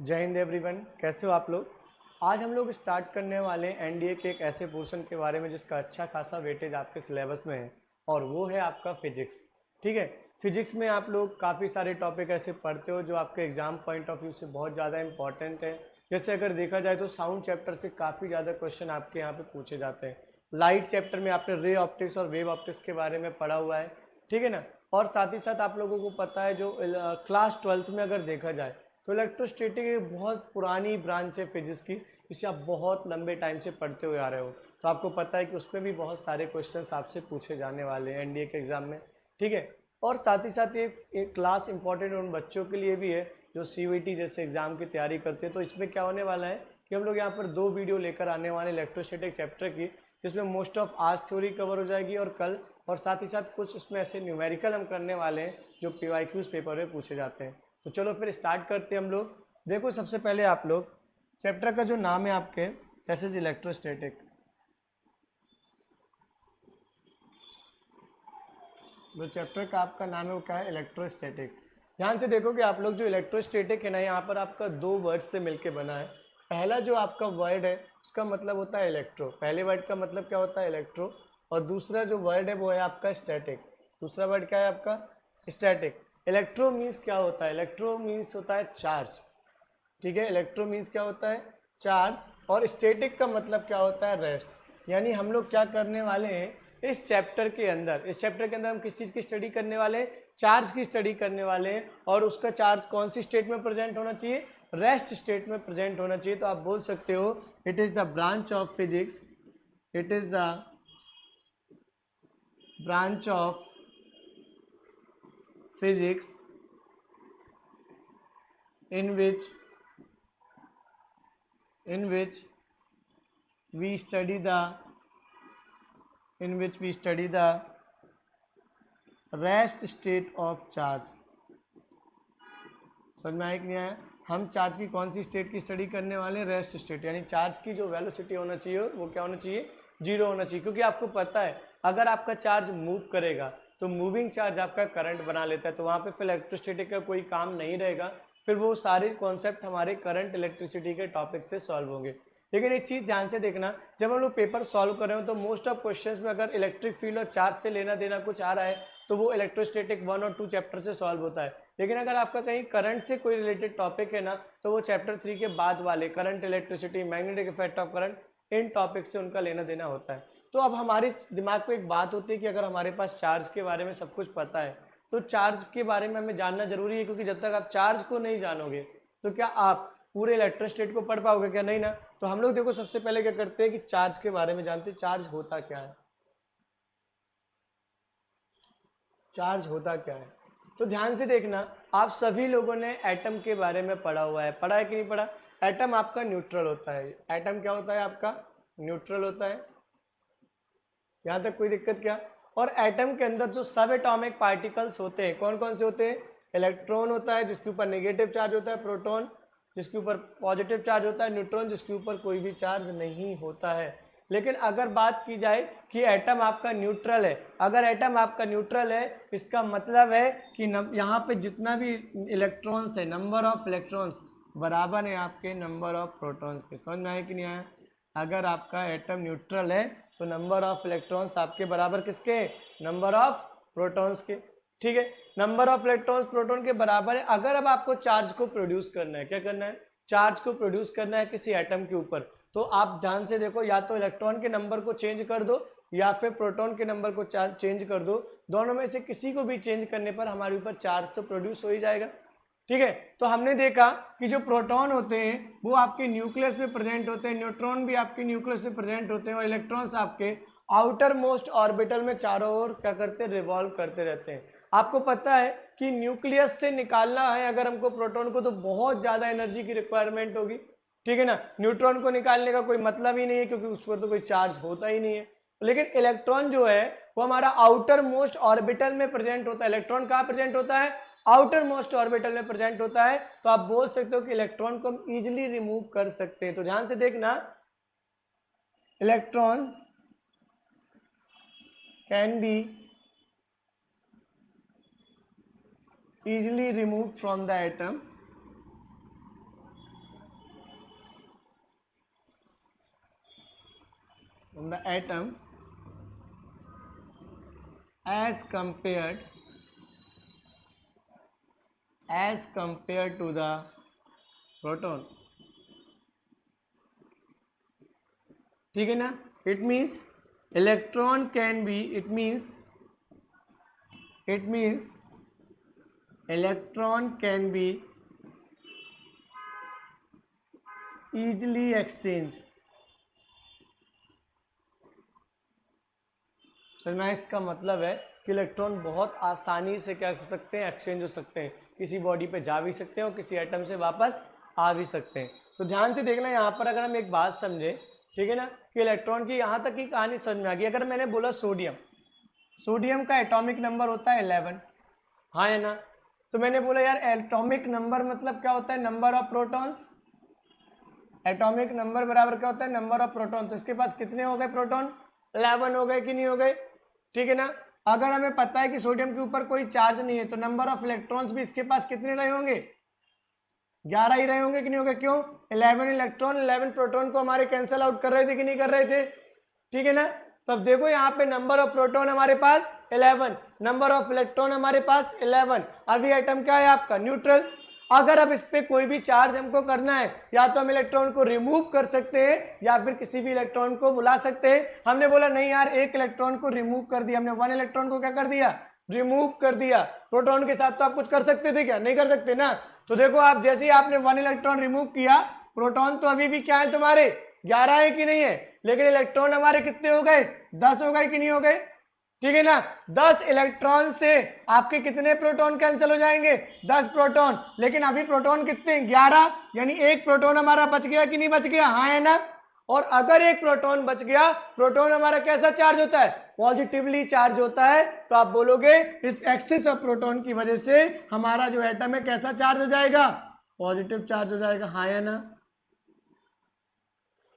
जय हिंद एवरीवन, कैसे हो आप लोग। आज हम लोग स्टार्ट करने वाले हैं एनडीए के एक ऐसे पोर्शन के बारे में जिसका अच्छा खासा वेटेज आपके सिलेबस में है और वो है आपका फिजिक्स। ठीक है, फिजिक्स में आप लोग काफ़ी सारे टॉपिक ऐसे पढ़ते हो जो आपके एग्जाम पॉइंट ऑफ व्यू से बहुत ज़्यादा इंपॉर्टेंट है। जैसे अगर देखा जाए तो साउंड चैप्टर से काफ़ी ज़्यादा क्वेश्चन आपके यहाँ पे पूछे जाते हैं। लाइट चैप्टर में आपने रे ऑप्टिक्स और वेव ऑप्टिक्स के बारे में पढ़ा हुआ है, ठीक है ना। और साथ ही साथ आप लोगों को पता है जो क्लास ट्वेल्थ में अगर देखा जाए तो इलेक्ट्रोस्टैटिक एक बहुत पुरानी ब्रांच है फिजिक्स की, जिसे आप बहुत लंबे टाइम से पढ़ते हुए आ रहे हो। तो आपको पता है कि उसमें भी बहुत सारे क्वेश्चंस आपसे पूछे जाने वाले हैं एनडीए के एग्जाम में, ठीक है। और साथ ही साथ ये एक क्लास इंपॉर्टेंट उन बच्चों के लिए भी है जो सीयूईटी जैसे एग्जाम की तैयारी करते हैं। तो इसमें क्या होने वाला है कि हम लोग यहाँ पर 2 वीडियो लेकर आने वाले इलेक्ट्रोस्टैटिक चैप्टर की, जिसमें मोस्ट ऑफ आज थ्योरी कवर हो जाएगी और कल, और साथ ही साथ कुछ इसमें ऐसे न्यूमेरिकल हम करने वाले हैं जो पीवाईक्यूज पेपर में पूछे जाते हैं। तो चलो फिर स्टार्ट करते हैं हम लोग। देखो सबसे पहले आप लोग चैप्टर का जो नाम है आपके दैट इज इलेक्ट्रोस्टैटिक। जो चैप्टर का आपका नाम है वो क्या है, इलेक्ट्रोस्टैटिक। ध्यान से देखो कि आप लोग जो इलेक्ट्रोस्टैटिक है ना, यहाँ पर आपका 2 वर्ड से मिलके बना है। पहला जो आपका वर्ड है उसका मतलब होता है इलेक्ट्रो, पहले वर्ड का मतलब क्या होता है इलेक्ट्रो, और दूसरा जो वर्ड है वो है आपका स्टैटिक। दूसरा वर्ड क्या है आपका, स्टैटिक। इलेक्ट्रो मीन्स क्या होता है, इलेक्ट्रो मीन्स होता है चार्ज, ठीक है। इलेक्ट्रो मीन्स क्या होता है, चार्ज। और स्टैटिक का मतलब क्या होता है, रेस्ट। यानी हम लोग क्या करने वाले हैं इस चैप्टर के अंदर, इस चैप्टर के अंदर हम किस चीज़ की स्टडी करने वाले हैं, चार्ज की स्टडी करने वाले हैं। और उसका चार्ज कौन सी स्टेट में प्रेजेंट होना चाहिए, रेस्ट स्टेट में प्रेजेंट होना चाहिए। तो आप बोल सकते हो it is the branch of physics, it is the branch of physics in which we study the rest state of charge। समझ में आया कि नहीं आया। हम चार्ज की कौन सी स्टेट की स्टडी करने वाले हैं, रेस्ट स्टेट। यानी चार्ज की जो वेलोसिटी होना चाहिए वो क्या होना चाहिए, जीरो होना चाहिए। क्योंकि आपको पता है अगर आपका चार्ज मूव करेगा तो मूविंग चार्ज आपका करंट बना लेता है, तो वहाँ पे फिर इलेक्ट्रोस्टैटिक का कोई काम नहीं रहेगा। फिर वो सारे कॉन्सेप्ट हमारे करंट इलेक्ट्रिसिटी के टॉपिक से सॉल्व होंगे। लेकिन एक चीज़ ध्यान से देखना, जब हम लोग पेपर सॉल्व कर रहे हो तो मोस्ट ऑफ क्वेश्चंस में अगर इलेक्ट्रिक फील्ड और चार्ज से लेना देना कुछ आ रहा है तो वो इलेक्ट्रोस्टैटिक 1 और 2 चैप्टर से सॉल्व होता है। लेकिन अगर आपका कहीं करंट से कोई रिलेटेड टॉपिक है ना, तो वो चैप्टर 3 के बाद वाले current, electricity, magnetic effect of current, in topic से उनका लेना देना होता है। तो अब हमारे दिमाग में एक बात होती है कि अगर हमारे पास चार्ज के बारे में सब कुछ पता है तो चार्ज के बारे में हमें जानना जरूरी है, क्योंकि जब तक आप चार्ज को नहीं जानोगे तो क्या आप पूरे इलेक्ट्रोस्टैट को पढ़ पाओगे, क्या नहीं ना। तो हम लोग देखो सबसे पहले क्या करते हैं कि चार्ज के बारे में जानते हैं, चार्ज होता क्या है, चार्ज होता क्या है। तो ध्यान से देखना, आप सभी लोगों ने एटम के बारे में पढ़ा हुआ है, पढ़ा है कि नहीं पढ़ा। एटम आपका न्यूट्रल होता है, एटम क्या होता है आपका, न्यूट्रल होता है। यहाँ तक कोई दिक्कत क्या। और एटम के अंदर जो सब एटॉमिक पार्टिकल्स होते हैं कौन कौन से होते हैं, इलेक्ट्रॉन होता है जिसके ऊपर नेगेटिव चार्ज होता है, प्रोटॉन जिसके ऊपर पॉजिटिव चार्ज होता है, न्यूट्रॉन जिसके ऊपर कोई भी चार्ज नहीं होता है। लेकिन अगर बात की जाए कि एटम आपका न्यूट्रल है, अगर एटम आपका न्यूट्रल है इसका मतलब है कि यहाँ पे जितना भी इलेक्ट्रॉन्स है, नंबर ऑफ इलेक्ट्रॉन्स बराबर है आपके नंबर ऑफ प्रोटॉन्स के। समझ में आया कि नहीं आया। अगर आपका एटम न्यूट्रल है तो नंबर ऑफ इलेक्ट्रॉन्स आपके बराबर किसके, नंबर ऑफ प्रोटॉन्स के, ठीक है। नंबर ऑफ इलेक्ट्रॉन्स प्रोटॉन के बराबर है। अगर अब आपको चार्ज को प्रोड्यूस करना है, क्या करना है, चार्ज को प्रोड्यूस करना है किसी एटम के ऊपर, तो आप ध्यान से देखो, या तो इलेक्ट्रॉन के नंबर को चेंज कर दो या फिर प्रोटॉन के नंबर को चेंज कर दो। दोनों में से किसी को भी चेंज करने पर हमारे ऊपर चार्ज तो प्रोड्यूस हो ही जाएगा, ठीक है। तो हमने देखा कि जो प्रोटॉन होते हैं वो आपके न्यूक्लियस में प्रेजेंट होते हैं, न्यूट्रॉन भी आपके न्यूक्लियस में प्रेजेंट होते हैं, और इलेक्ट्रॉन्स आपके आउटर मोस्ट ऑर्बिटल में चारों ओर क्या करते हैं, रिवॉल्व करते रहते हैं। आपको पता है कि न्यूक्लियस से निकालना है अगर हमको प्रोटॉन को तो बहुत ज्यादा एनर्जी की रिक्वायरमेंट होगी, ठीक है ना। न्यूट्रॉन को निकालने का कोई मतलब ही नहीं है क्योंकि उस पर तो कोई चार्ज होता ही नहीं है। लेकिन इलेक्ट्रॉन जो है वो हमारा आउटर मोस्ट ऑर्बिटल में प्रेजेंट होता है। इलेक्ट्रॉन कहाँ प्रेजेंट होता है, आउटर मोस्ट ऑर्बिटल में प्रेजेंट होता है। तो आप बोल सकते हो कि इलेक्ट्रॉन को हम इजीली रिमूव कर सकते हैं। तो ध्यान से देखना, electron can be easily removed from the atom from the atom as compared to the proton. ठीक है ना? It means electron can be, it means electron can be easily exchanged. समझना इसका मतलब है कि इलेक्ट्रॉन बहुत आसानी से क्या हो सकते हैं, एक्सचेंज हो सकते हैं, किसी बॉडी पे जा भी सकते हैं और किसी एटम से वापस आ भी सकते हैं। तो ध्यान से देखना यहाँ पर, अगर हम एक बात समझे, ठीक है ना, कि इलेक्ट्रॉन की यहाँ तक की कहानी समझ में आ गई। अगर मैंने बोला सोडियम का एटॉमिक नंबर होता है 11, हाँ है ना? तो मैंने बोला यार एटॉमिक नंबर मतलब क्या होता है, number of protons. Atomic number बराबर क्या होता है, नंबर ऑफ प्रोटॉन। तो इसके पास कितने हो गए प्रोटॉन, 11 हो गए कि नहीं हो गए, ठीक है ना? अगर हमें पता है कि सोडियम के ऊपर कोई चार्ज नहीं है तो नंबर ऑफ इलेक्ट्रॉन्स भी इसके पास कितने रहे होंगे, 11 ही रहे होंगे कि नहीं होंगे? क्यों, 11 इलेक्ट्रॉन 11 प्रोटॉन को हमारे कैंसिल आउट कर रहे थे कि नहीं कर रहे थे, ठीक है ना? तो अब देखो यहाँ पे नंबर ऑफ प्रोटॉन हमारे पास 11, नंबर ऑफ इलेक्ट्रॉन हमारे पास 11। अभी एटम क्या है आपका, न्यूट्रल। अगर अब इस पे कोई भी चार्ज हमको करना है, या तो हम इलेक्ट्रॉन को रिमूव कर सकते हैं या फिर किसी भी इलेक्ट्रॉन को बुला सकते हैं। हमने बोला नहीं यार, एक इलेक्ट्रॉन को रिमूव कर दिया हमने, 1 इलेक्ट्रॉन को क्या कर दिया, रिमूव कर दिया। प्रोटॉन के साथ तो आप कुछ कर सकते थे क्या, नहीं कर सकते ना? तो देखो आप जैसे ही आपने 1 इलेक्ट्रॉन रिमूव किया, प्रोटॉन तो अभी भी क्या है तुम्हारे, 11 है कि नहीं है, लेकिन इलेक्ट्रॉन हमारे कितने हो गए, 10 हो गए कि नहीं हो गए, ठीक है ना? 10 इलेक्ट्रॉन से आपके कितने प्रोटॉन कैंसिल हो जाएंगे, 10 प्रोटॉन। लेकिन अभी प्रोटॉन कितने, 11, यानी एक प्रोटॉन हमारा बच गया कि नहीं बच गया, हाँ है ना? और अगर एक प्रोटॉन बच गया, प्रोटॉन हमारा कैसा चार्ज होता है, पॉजिटिवली चार्ज होता है। तो आप बोलोगे इस एक्सेस ऑफ प्रोटॉन की वजह से हमारा जो एटम है कैसा चार्ज हो जाएगा, पॉजिटिव चार्ज हो जाएगा, हाँ या ना?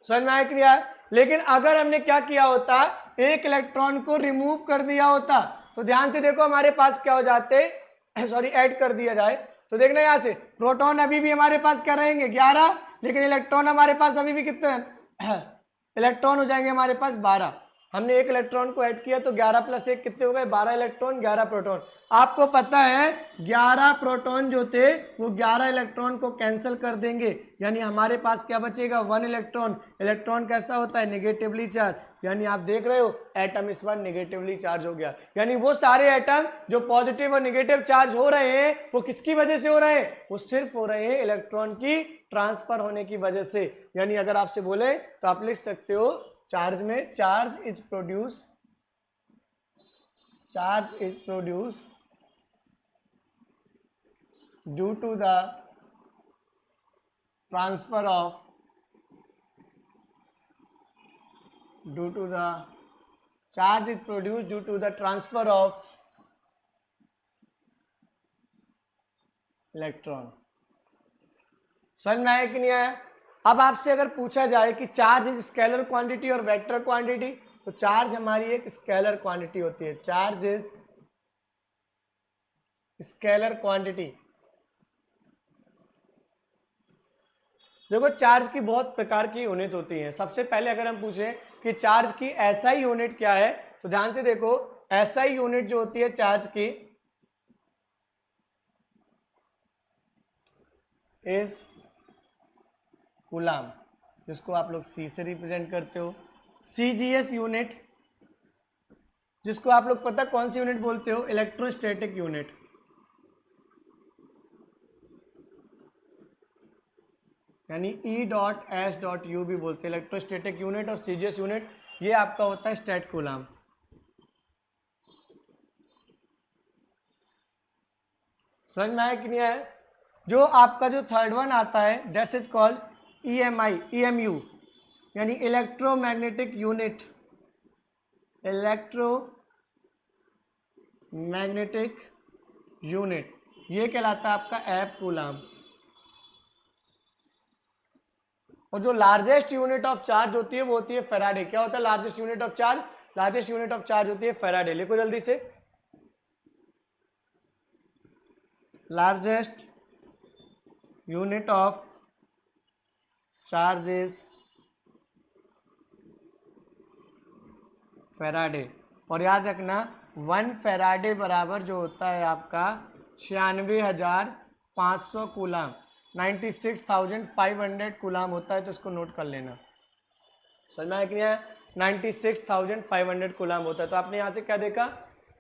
समझ में आया क्लियर? लेकिन अगर हमने क्या किया होता, एक इलेक्ट्रॉन को रिमूव कर दिया होता, तो ध्यान से देखो हमारे पास क्या हो जाते, सॉरी ऐड कर दिया जाए, तो देखना यहां से प्रोटॉन अभी भी हमारे पास क्या रहेंगे, 11, लेकिन इलेक्ट्रॉन हमारे पास अभी भी कितने हैं, इलेक्ट्रॉन हो जाएंगे हमारे पास 12। हमने एक इलेक्ट्रॉन को ऐड किया तो 11 + 1 कितने हो गए, 12 इलेक्ट्रॉन 11 प्रोटॉन। आपको पता है 11 प्रोटॉन जो थे वो 11 इलेक्ट्रॉन को कैंसिल कर देंगे, यानी हमारे पास क्या बचेगा, 1 इलेक्ट्रॉन। इलेक्ट्रॉन कैसा होता है, नेगेटिवली चार्ज, यानी आप देख रहे हो एटम इस बार नेगेटिवली चार्ज हो गया। यानी वो सारे एटम जो पॉजिटिव और नेगेटिव चार्ज हो रहे हैं वो किसकी वजह से हो रहे हैं, वो सिर्फ हो रहे हैं इलेक्ट्रॉन की ट्रांसफर होने की वजह से। यानी अगर आपसे बोले तो आप लिख सकते हो चार्ज में, charge is produce due to the transfer of charge is produced due to the transfer of electron। समझ में आया कि नहीं आया? अब आपसे अगर पूछा जाए कि चार्ज इज स्केलर क्वांटिटी और वेक्टर क्वांटिटी, तो चार्ज हमारी एक स्केलर क्वांटिटी होती है, चार्ज इज स्केलर क्वांटिटी। देखो चार्ज की बहुत प्रकार की यूनिट होती है। सबसे पहले अगर हम पूछें कि चार्ज की एसआई यूनिट क्या है, तो ध्यान से देखो एसआई यूनिट जो होती है चार्ज की इज कूलाम, जिसको आप लोग सी से रिप्रेजेंट करते हो। सीजीएस यूनिट, जिसको आप लोग पता कौन सी यूनिट बोलते हो, इलेक्ट्रोस्टैटिक यूनिट। यानी E.S.U भी बोलते हैं, इलेक्ट्रोस्टैटिक यूनिट और सीजीएस यूनिट, ये आपका होता है स्टैट कूलाम। समझ में आया कि नहीं आया? जो आपका जो थर्ड वन आता है दैट इज कॉल्ड EMU, यानी इलेक्ट्रोमैग्नेटिक यूनिट, इलेक्ट्रोमैग्नेटिक यूनिट, ये कहलाता है आपका एफ कूलाम। और जो लार्जेस्ट यूनिट ऑफ चार्ज होती है वो होती है फैराडे। क्या होता है largest unit of charge, largest unit of charge होती है फैराडे। लिखो जल्दी से, largest unit of charge is Faraday. और याद रखना 1 फेराडे बराबर जो होता है आपका 96,500 कूलाम, 96,500 कूलाम होता है, तो इसको नोट कर लेना। समझ में आया कि नहीं आया? 96,500 कूलाम होता है। तो आपने यहाँ से क्या देखा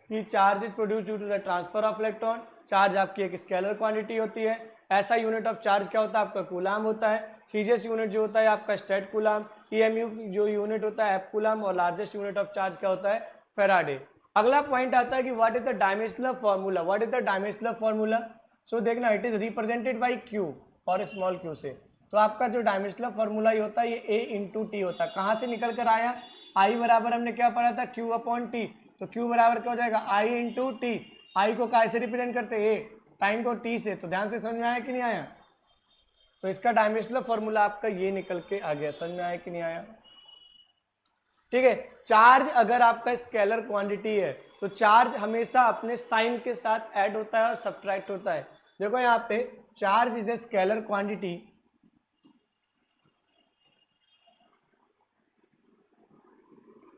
कि charge is produce due to the transfer of electron. Charge आपकी एक स्केलर क्वांटिटी होती है। ऐसा यूनिट ऑफ चार्ज क्या होता है आपका? कूलाम होता है। सीजिएस्ट यूनिट जो होता है आपका स्टेट कूलाम। ईएमयू जो यूनिट होता है एफ कूलाम। और लार्जेस्ट यूनिट ऑफ चार्ज क्या होता है? फेराडे। अगला पॉइंट आता है कि what is the dimensional formula. What is the dimensional formula? So देखना, it is represented by Q और स्मॉल क्यू से। तो आपका जो डायमेंशनल फॉर्मूला ये होता है ये ए इंटू टी होता है। कहाँ से निकल कर आया? आई बराबर हमने क्या पढ़ा था? Q upon T. तो क्यू बराबर क्या हो जाएगा? आई इंटू टी। आई को काय से रिप्रेजेंट करते हैं? ए। टाइम को टी से। तो ध्यान से समझ में आया कि नहीं आया? तो इसका डायमेंशनल फॉर्मूला आपका ये निकल के आ गया। समझ में आया कि नहीं आया? ठीक है। चार्ज अगर आपका स्केलर क्वांटिटी है तो चार्ज हमेशा अपने साइन के साथ ऐड होता है और सब्ट्रैक्ट होता है। देखो यहाँ पे charge is a scalar quantity,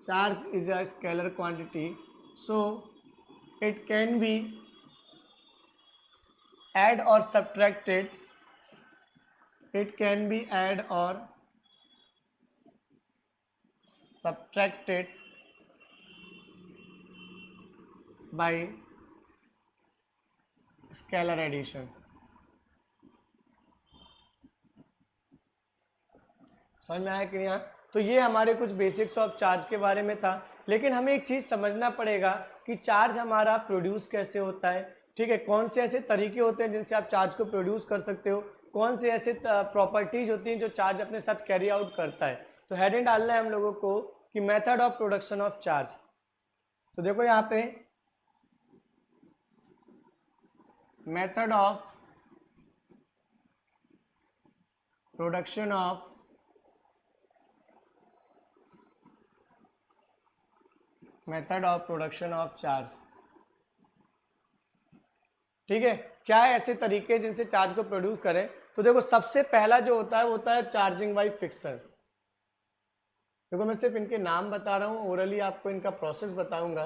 charge is a scalar quantity, so it can be add or subtracted, it can be add or subtracted by scalar addition। समझ में आया कि नहीं आया? तो ये हमारे कुछ बेसिक्स ऑफ चार्ज के बारे में था। लेकिन हमें एक चीज़ समझना पड़ेगा कि चार्ज हमारा प्रोड्यूस कैसे होता है। ठीक है, कौन से ऐसे तरीके होते हैं जिनसे आप चार्ज को प्रोड्यूस कर सकते हो, कौन से ऐसे प्रॉपर्टीज होती हैं जो चार्ज अपने साथ कैरी आउट करता है। तो हेडिंग डालना है हम लोगों को कि method of production of charge. तो देखो यहाँ पे method of production of method of production of charge. ठीक है, क्या है ऐसे तरीके जिनसे चार्ज को प्रोड्यूस करें? तो देखो सबसे पहला जो होता है वो होता है चार्जिंग बाय फिक्सन। देखो मैं सिर्फ इनके नाम बता रहा हूँ, ओरली आपको इनका प्रोसेस बताऊंगा।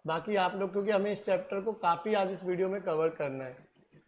बाकी आप लोग, क्योंकि हमें इस चैप्टर को काफ़ी आज इस वीडियो में कवर करना है।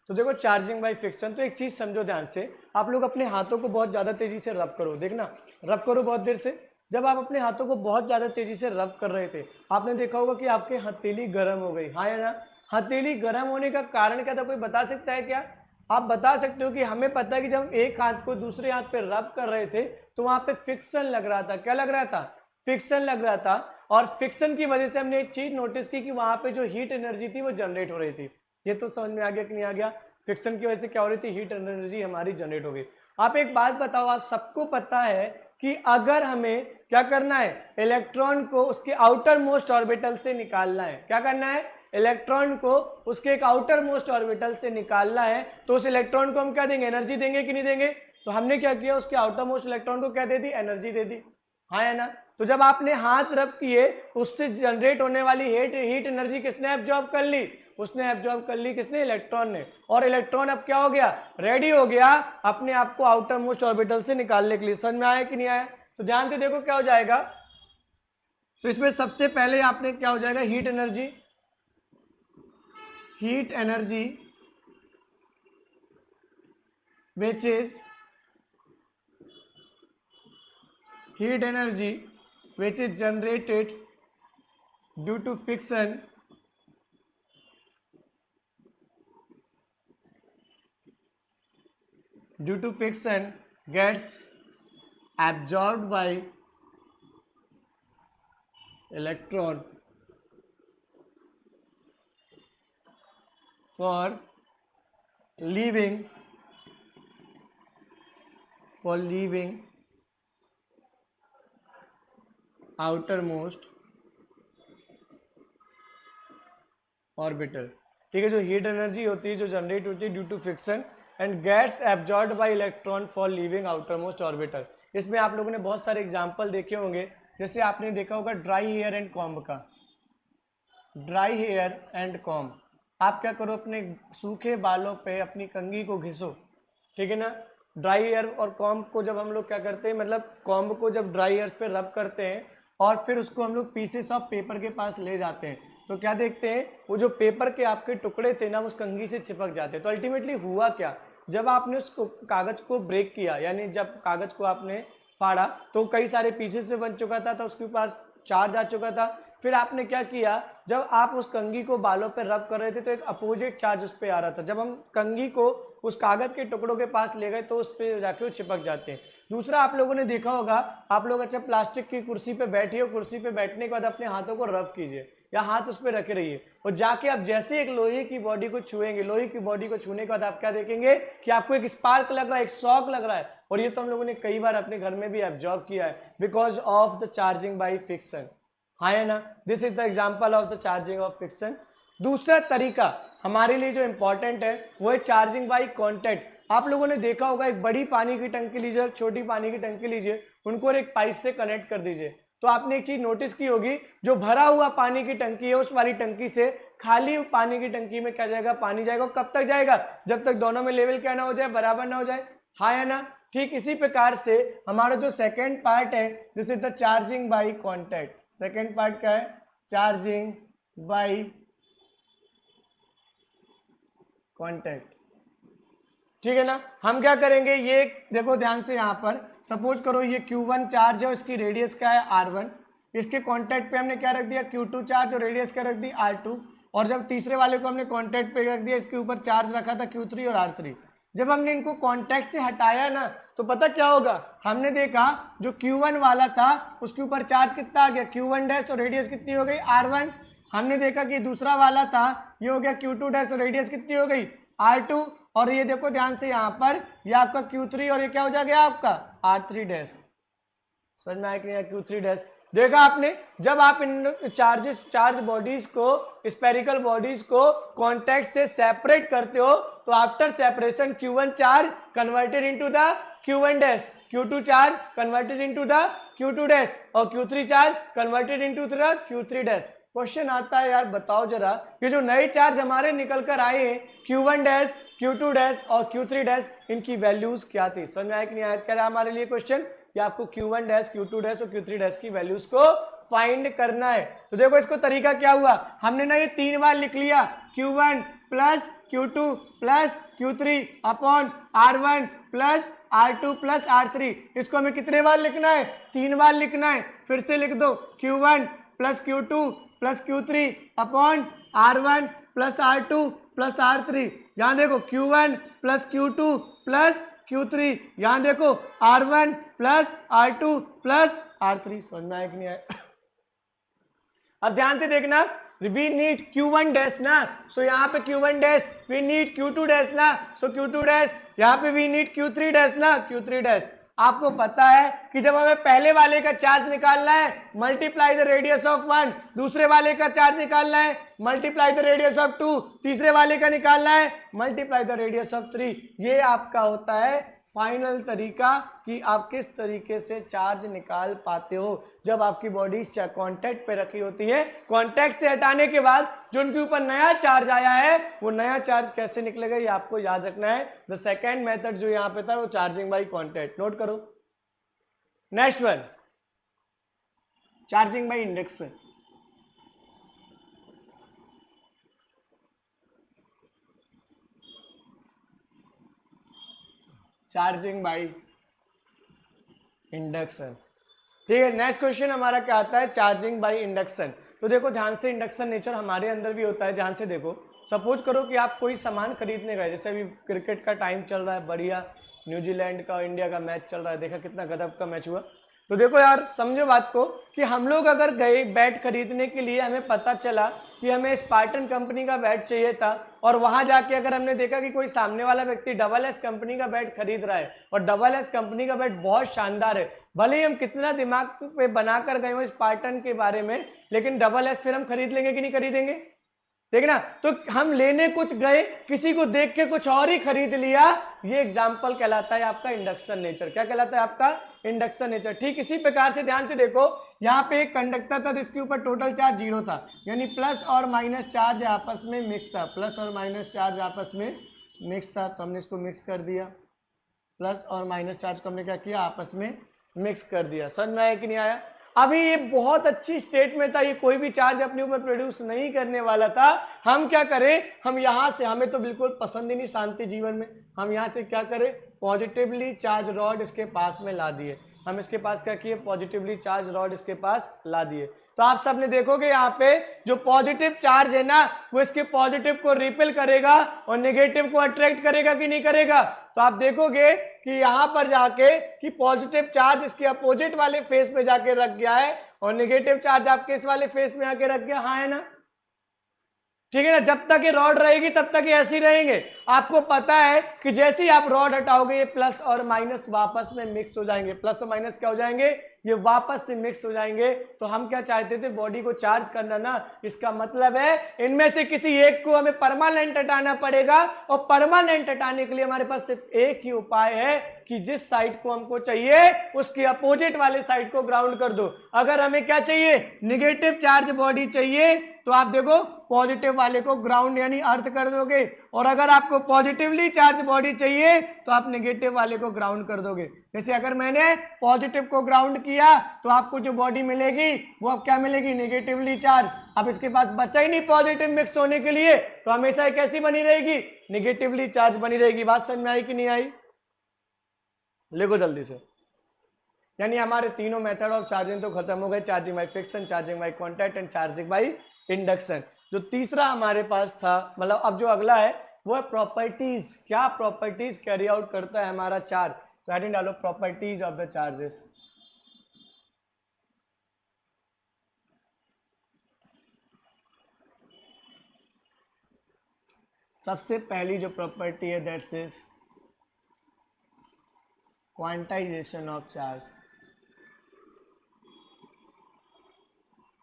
तो देखो चार्जिंग बाय फिक्सन, तो एक चीज़ समझो ध्यान से, आप लोग अपने हाथों को बहुत ज़्यादा तेज़ी से रब करो। देखना, रब करो बहुत देर से। जब आप अपने हाथों को बहुत ज़्यादा तेज़ी से रब कर रहे थे, आपने देखा होगा कि आपकी हथेली गर्म हो गई। हाँ या ना? हथेली गर्म होने का कारण क्या था? कोई बता सकता है क्या? आप बता सकते हो कि हमें पता है कि जब हम एक हाथ को दूसरे हाथ पे रब कर रहे थे तो वहाँ पे फिक्सन लग रहा था। क्या लग रहा था? फिक्सन लग रहा था। और फिक्सन की वजह से हमने एक चीज़ नोटिस की कि वहाँ पे जो हीट एनर्जी थी वो जनरेट हो रही थी। ये तो समझ में आ गया कि नहीं आ गया? फिक्सन की वजह से क्या हो रही थी? हीट एनर्जी हमारी जनरेट हो गई। आप एक बात बताओ, आप सबको पता है कि अगर हमें क्या करना है? इलेक्ट्रॉन को उसके आउटर मोस्ट ऑर्बिटल से निकालना है। क्या करना है? इलेक्ट्रॉन को उसके एक आउटर मोस्ट ऑर्बिटल से निकालना है। तो उस इलेक्ट्रॉन को हम क्या देंगे? एनर्जी देंगे कि नहीं देंगे? तो हमने क्या किया? उसके आउटर मोस्ट इलेक्ट्रॉन को क्या दे दी? एनर्जी दे दी। हाँ है ना? तो जब आपने हाथ रब किए, उससे जनरेट होने वाली हीट एनर्जी किसने एब्जॉर्ब कर ली? उसने एब्जॉर्ब कर ली। किसने? इलेक्ट्रॉन ने। और इलेक्ट्रॉन अब क्या हो गया? रेडी हो गया अपने आप को आउटर मोस्ट ऑर्बिटल से निकालने के लिए। समझ में आया कि नहीं आया? तो ध्यान से देखो क्या हो जाएगा। तो इसमें सबसे पहले आपने क्या हो जाएगा? Heat energy which is heat energy which is generated due to friction gets absorbed by electron for leaving outermost orbital. ठीक है, जो हीट एनर्जी होती है जो जनरेट होती है due to friction and gets absorbed by electron for leaving outermost orbital. इसमें आप लोगों ने बहुत सारे एग्जांपल देखे होंगे। जैसे आपने देखा होगा ड्राई हेयर एंड कॉम्ब का। ड्राई हेयर एंड कॉम्ब, आप क्या करो? अपने सूखे बालों पे अपनी कंघी को घिसो। ठीक है ना? ड्राई हेयर और कॉम्ब को जब हम लोग क्या करते हैं, मतलब कॉम्ब को जब ड्राई हेयर्स पे रब करते हैं और फिर उसको हम लोग पीसेस ऑफ पेपर के पास ले जाते हैं, तो क्या देखते हैं, वो जो पेपर के आपके टुकड़े थे ना, उस कंघी से चिपक जाते हैं। तो अल्टीमेटली हुआ क्या, जब आपने उस कागज को ब्रेक किया, यानी जब कागज को आपने फाड़ा तो कई सारे पीसेस से बन चुका था, तो उसके पास चार्ज आ चुका था। फिर आपने क्या किया, जब आप उस कंघी को बालों पर रब कर रहे थे तो एक अपोजिट चार्ज उस पर आ रहा था। जब हम कंघी को उस कागज के टुकड़ों के पास ले गए तो उस पर जाके वो चिपक जाते हैं। दूसरा, आप लोगों ने देखा होगा, आप लोग अच्छा प्लास्टिक की कुर्सी पे बैठिए और कुर्सी पे बैठने के बाद अपने हाथों को रब कीजिए या हाथ उस पर रखे रहिए, और जाके आप जैसे एक लोहे की बॉडी को छुएंगे, लोहे की बॉडी को छूने के बाद आप क्या देखेंगे कि आपको एक स्पार्क लग रहा है, एक शॉक लग रहा है। और ये तो हम लोगों ने कई बार अपने घर में भी ऑब्जर्व किया है, because of the charging by fiction. हाँ है ना, this is the example of the charging of fiction. दूसरा तरीका हमारे लिए जो इंपॉर्टेंट है वो है चार्जिंग बाई कॉन्टैक्ट। आप लोगों ने देखा होगा, एक बड़ी पानी की टंकी लीजिए और छोटी पानी की टंकी लीजिए, उनको एक पाइप से कनेक्ट कर दीजिए, तो आपने एक चीज नोटिस की होगी, जो भरा हुआ पानी की टंकी है उस वाली टंकी से खाली पानी की टंकी में क्या जाएगा, पानी जाएगा। कब तक जाएगा, जब तक दोनों में लेवल क्या ना हो जाए, बराबर ना हो जाए। हाँ है ना, ठीक इसी प्रकार से हमारा जो सेकेंड पार्ट है, this is the charging by contact. Second part क्या है, चार्जिंग बाई कॉन्टैक्ट। ठीक है ना, हम क्या करेंगे, ये देखो ध्यान से, यहाँ पर सपोज करो ये Q1 चार्ज है, उसकी रेडियस क्या है R1, इसके कांटेक्ट पे हमने क्या रख दिया, Q2 चार्ज और रेडियस क्या रख दी R2, और जब तीसरे वाले को हमने कांटेक्ट पे रख दिया, इसके ऊपर चार्ज रखा था Q3 और R3। जब हमने इनको कांटेक्ट से हटाया ना, तो पता क्या होगा, हमने देखा जो Q1 वाला था उसके ऊपर चार्ज कितना आ गया, Q1 डैश, और रेडियस कितनी हो गई R1। हमने देखा कि दूसरा वाला था, ये हो गया Q2 डैश और रेडियस कितनी हो गई R2, और ये देखो ध्यान से यहाँ पर ये आपका Q3 और ये क्या हो जाएगा आपका R3 डैश। समझ में आया कि Q3 डैश। देखा आपने, जब आप इन चार्ज बॉडीज को, स्पेरिकल बॉडीज को कॉन्टैक्ट से सेपरेट करते हो, तो after separation Q1 charge converted into the Q1 dash, Q2 charge converted into the Q2 dash, और Q3 charge converted into the Q3 dash. Question आता है यार, बताओ जरा, ये जो नए चार्ज हमारे निकल कर आए हैं Q1 डैश, Q2 डैश और Q3 डैश, इनकी वैल्यूज क्या थी? समझ में आया कि नहीं आया? क्या हमारे लिए क्वेश्चन कि आपको Q1 डैश, Q2 डैश और Q3 डैश की वैल्यूज को फाइंड करना है। तो देखो इसको तरीका क्या हुआ, हमने ना ये 3 बार लिख लिया, Q1 plus Q2 plus Q3 upon R1 plus R2 plus R3। इसको हमें कितने बार लिखना है, 3 बार लिखना है। फिर से लिख दो, Q1 plus Q2 plus Q3 upon R1 plus R2 plus R3। यहाँ देखो Q1 plus Q2 plus Q3, यहाँ देखो R1 plus R2 plus R3। समझ में आया कि नहीं आया? अब ध्यान से देखना, वी नीड Q1 डैश ना, सो यहाँ पे Q1 dash, we need Q2 dash ना, सो Q2 डैश, यहाँ पे वी नीड Q3 डैश ना, Q3 डैश। आपको पता है कि जब हमें पहले वाले का चार्ज निकालना है, मल्टीप्लाई द रेडियस ऑफ 1, दूसरे वाले का चार्ज निकालना है, मल्टीप्लाई द रेडियस ऑफ 2, तीसरे वाले का निकालना है, मल्टीप्लाई द रेडियस ऑफ 3। ये आपका होता है फाइनल तरीका कि आप किस तरीके से चार्ज निकाल पाते हो जब आपकी बॉडी कांटेक्ट पे रखी होती है। कांटेक्ट से हटाने के बाद जो उनके ऊपर नया चार्ज आया है, वो नया चार्ज कैसे निकलेगा ये आपको याद रखना है। द सेकेंड मेथड जो यहाँ पे था वो चार्जिंग बाई कांटेक्ट, नोट करो। Next one, charging by induction. Charging by induction, ठीक है। नेक्स्ट क्वेश्चन हमारा क्या आता है, चार्जिंग बाई इंडक्शन। तो देखो ध्यान से, इंडक्शन नेचर हमारे अंदर भी होता है। ध्यान से देखो, सपोज करो कि आप कोई सामान खरीदने गए, जैसे अभी क्रिकेट का टाइम चल रहा है, बढ़िया न्यूजीलैंड का इंडिया का मैच चल रहा है, देखा कितना गजब का मैच हुआ। तो देखो यार, समझो बात को कि हम लोग अगर गए बैट खरीदने के लिए, हमें पता चला कि हमें स्पार्टन कंपनी का बैट चाहिए था, और वहां जाके अगर हमने देखा कि कोई सामने वाला व्यक्ति डबल एस कंपनी का बैट खरीद रहा है और डबल एस कंपनी का बैट बहुत शानदार है, भले ही हम कितना दिमाग पे बनाकर गए हो स्पार्टन के बारे में, लेकिन डबल एस फिर हम खरीद लेंगे कि नहीं खरीदेंगे? देखना, तो हम लेने कुछ गए, किसी को देख के कुछ और ही खरीद लिया, ये एग्जाम्पल कहलाता है आपका इंडक्शन नेचर। क्या कहलाता है आपका? Induction nature. ठीक इसी प्रकार से ध्यान से देखो, यहाँ पे एक कंडक्टर था जिसके ऊपर टोटल चार्ज 0 था, यानी प्लस और माइनस चार्ज आपस में मिक्स था, प्लस और माइनस चार्ज आपस में मिक्स था, तो हमने इसको मिक्स कर दिया। प्लस और माइनस चार्ज को हमने क्या किया, आपस में मिक्स कर दिया। समझ में आया कि नहीं आया? अभी ये बहुत अच्छी स्टेट में था, ये कोई भी चार्ज अपने ऊपर प्रोड्यूस नहीं करने वाला था। हम क्या करें, हम यहाँ से, हमें तो बिल्कुल पसंद ही नहीं शांति जीवन में, हम यहाँ से क्या करें, पॉजिटिवली चार्ज रॉड इसके पास में ला दिए। हम इसके पास क्या किए, पॉजिटिवली चार्ज रॉड इसके पास ला दिए। तो आप सबने देखोगे यहाँ पे जो पॉजिटिव चार्ज है ना, वो इसके पॉजिटिव को रिपेल करेगा और नेगेटिव को अट्रैक्ट करेगा कि नहीं करेगा। तो आप देखोगे कि यहाँ पर जाके कि पॉजिटिव चार्ज इसके अपोजिट वाले फेस पे जाके रख गया है और नेगेटिव चार्ज आपके इस वाले फेस में आके रख गया, हाँ है ना, ठीक है ना। जब तक ये रॉड रहेगी तब तक ये ऐसी रहेंगे। आपको पता है कि जैसे ही आप रॉड हटाओगे ये प्लस और माइनस वापस में मिक्स हो जाएंगे, प्लस और माइनस क्या हो जाएंगे, ये वापस से मिक्स हो जाएंगे। तो हम क्या चाहते थे, बॉडी को चार्ज करना ना, इसका मतलब है इनमें से किसी एक को हमें परमानेंट हटाना पड़ेगा और परमानेंट हटाने के लिए हमारे पास सिर्फ एक ही उपाय है कि जिस साइड को हमको चाहिए उसके अपोजिट वाले साइड को ग्राउंड कर दो। अगर हमें क्या चाहिए, निगेटिव चार्ज बॉडी चाहिए, तो आप देखो पॉजिटिव वाले को ग्राउंड यानी अर्थ कर दोगे, और अगर आपको पॉजिटिवली चार्ज बॉडी चाहिए तो आप नेगेटिव वाले को ग्राउंड कर दोगे। जैसे अगर मैंने पॉजिटिव को ग्राउंड किया तो आपको जो बॉडी मिलेगी वो अब क्या मिलेगी, नेगेटिवली चार्ज। अब इसके पास बचा ही नहीं पॉजिटिव मिक्स होने के लिए, तो हमेशा कैसी बनी रहेगी, नेगेटिवली चार्ज बनी रहेगी। बात समझ में आई कि नहीं आई, लिखो जल्दी से। यानी हमारे तीनों मेथड ऑफ चार्जिंग तो खत्म हो गए, charging by friction, charging by contact and charging by induction. जो तीसरा हमारे पास था, मतलब अब जो अगला है वो है प्रॉपर्टीज। क्या प्रॉपर्टीज कैरी आउट करता है हमारा चार्ज, तो हेडिंग डालो प्रॉपर्टीज ऑफ द चार्जेस। सबसे पहली जो प्रॉपर्टी है that's is quantization of charge.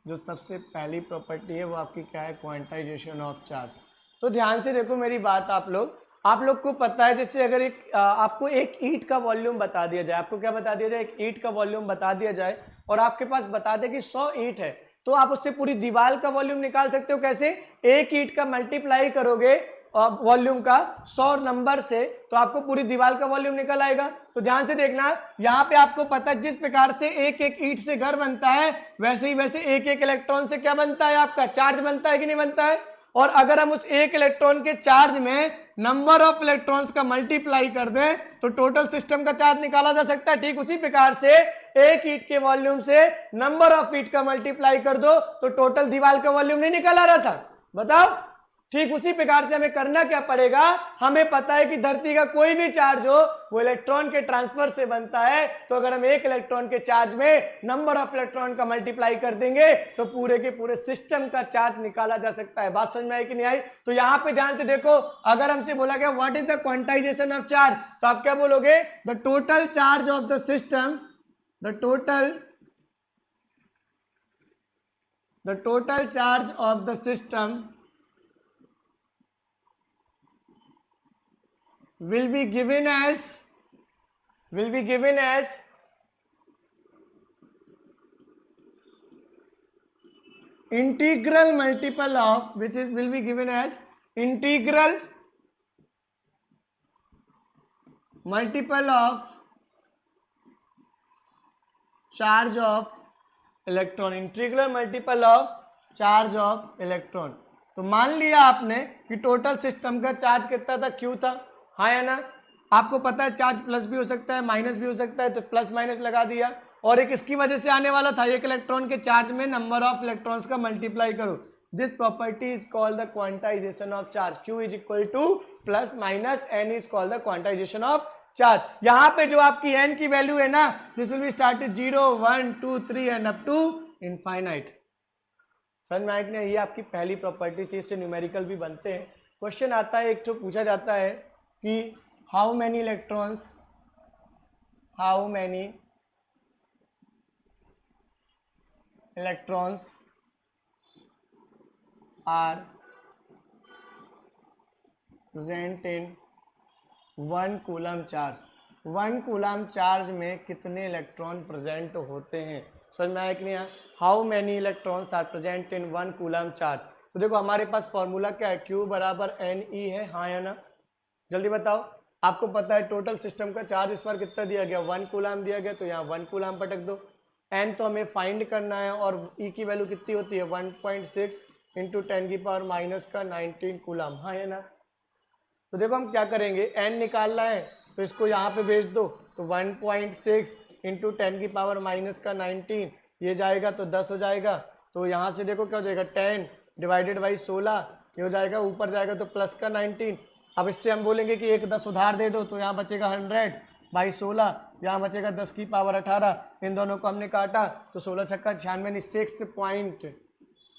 जो सबसे पहली प्रॉपर्टी है वो आपकी क्या है, क्वांटाइजेशन ऑफ चार्ज। तो ध्यान से देखो मेरी बात, आप लोग को पता है, जैसे अगर आपको एक ईंट का वॉल्यूम बता दिया जाए, आपको क्या बता दिया जाए, एक ईंट का वॉल्यूम बता दिया जाए और आपके पास बता दे कि 100 ईंट है, तो आप उससे पूरी दीवार का वॉल्यूम निकाल सकते हो। कैसे, एक ईंट का मल्टीप्लाई करोगे वॉल्यूम का 100 नंबर से, तो आपको पूरी दीवार का वॉल्यूम निकल आएगा। तो ध्यान से देखना, यहाँ पे आपको पता है जिस प्रकार से एक एक ईंट से घर बनता है, वैसे ही वैसे एक एक इलेक्ट्रॉन से क्या बनता है, आपका चार्ज बनता है कि नहीं बनता है। और अगर हम उस एक इलेक्ट्रॉन के चार्ज में नंबर ऑफ इलेक्ट्रॉन्स का मल्टीप्लाई कर दें तो टोटल सिस्टम का चार्ज निकाला जा सकता है। ठीक उसी प्रकार से एक ईंट के वॉल्यूम से नंबर ऑफ ईंट का मल्टीप्लाई कर दो तो टोटल दीवार का वॉल्यूम नहीं निकल आ रहा था, बताओ। ठीक उसी प्रकार से हमें करना क्या पड़ेगा, हमें पता है कि धरती का कोई भी चार्ज हो वो इलेक्ट्रॉन के ट्रांसफर से बनता है। तो अगर हम एक इलेक्ट्रॉन के चार्ज में नंबर ऑफ इलेक्ट्रॉन का मल्टीप्लाई कर देंगे तो पूरे के पूरे सिस्टम का चार्ज निकाला जा सकता है। बात समझ में आई कि नहीं आई। तो यहाँ पे ध्यान से देखो, अगर हमसे बोला गया what is the quantization of charge, तो आप क्या बोलोगे, the total charge of the system, the total charge of the system will be given as integral multiple of, which is will be given as integral multiple of charge of electron, integral multiple of charge of electron। तो मान लिया आपने कि total system का charge कितना था, Q था, हाँ या ना। आपको पता है चार्ज प्लस भी हो सकता है माइनस भी हो सकता है, तो प्लस माइनस लगा दिया। और एक इसकी वजह से आने वाला था, एक इलेक्ट्रॉन के चार्ज में नंबर ऑफ इलेक्ट्रॉन्स का मल्टीप्लाई करो। This property is called the quantization of charge. Q is equal to plus minus N is called the quantization of charge. यहाँ पे जो आपकी एन की वैल्यू है ना, this will be started 0 1 2 3 and up to infinite. समझ में आया कि नहीं। ये आपकी पहली प्रॉपर्टी थी, इससे न्यूमेरिकल भी बनते हैं। क्वेश्चन आता है, एक जो पूछा जाता है कि how many electrons are present in 1 coulomb charge. 1 coulomb charge में कितने इलेक्ट्रॉन प्रेजेंट होते हैं। समझ में आया कि नहीं। How many electrons are present in 1 coulomb charge. तो देखो हमारे पास फॉर्मूला क्या है, Q बराबर NE है, हाँ या ना। जल्दी बताओ, आपको पता है टोटल सिस्टम का चार्ज इस बार कितना दिया गया, 1 कूलम दिया गया, तो यहाँ 1 कूलम पटक दो। एन तो हमें फाइंड करना है और ई की वैल्यू कितनी होती है 1.6 इंटू 10⁻⁻19 कूलम, हाँ है ना। तो देखो हम क्या करेंगे, एन निकालना है तो इसको यहाँ पे भेज दो, तो 1.6 इंटू 10⁻⁻19 ये जाएगा तो 10 हो जाएगा। तो यहाँ से देखो क्या हो जाएगा 10 डिवाइडेड बाई 16 ये हो जाएगा, ऊपर जाएगा तो प्लस का 19। अब इससे हम बोलेंगे कि एक 10 उधार दे दो, तो यहाँ बचेगा 100 बाई 16, यहाँ बचेगा 10 की पावर 18। इन दोनों को हमने काटा तो 16 छक्का 96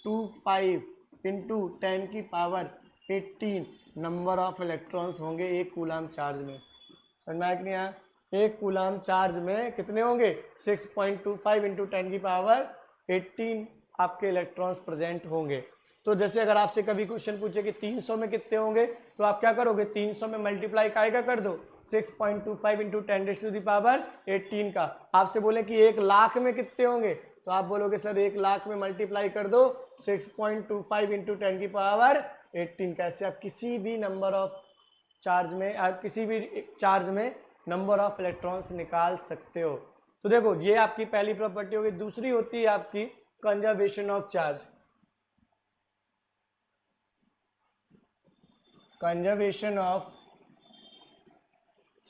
6.25 इंटू 10 की पावर 18 नंबर ऑफ इलेक्ट्रॉन्स होंगे एक कूलाम चार्ज में। समझ में आया कि नहीं आया? एक कूलाम चार्ज में कितने होंगे 6.25 इंटू 10 की पावर 18 आपके इलेक्ट्रॉन्स प्रेजेंट होंगे। तो जैसे अगर आपसे कभी क्वेश्चन पूछे कि 300 में कितने होंगे, तो आप क्या करोगे, 300 में मल्टीप्लाई काएगा कर दो 6.25 इंटू 10⁻18 का। आपसे बोले कि 1 लाख में कितने होंगे, तो आप बोलोगे सर 1 लाख में मल्टीप्लाई कर दो 6.25 इंटू 10 की पावर 18। कैसे आप किसी भी नंबर ऑफ चार्ज में, आप किसी भी चार्ज में नंबर ऑफ इलेक्ट्रॉन्स निकाल सकते हो। तो देखो ये आपकी पहली प्रॉपर्टी होगी। दूसरी होती है आपकी conservation of charge. Conservation of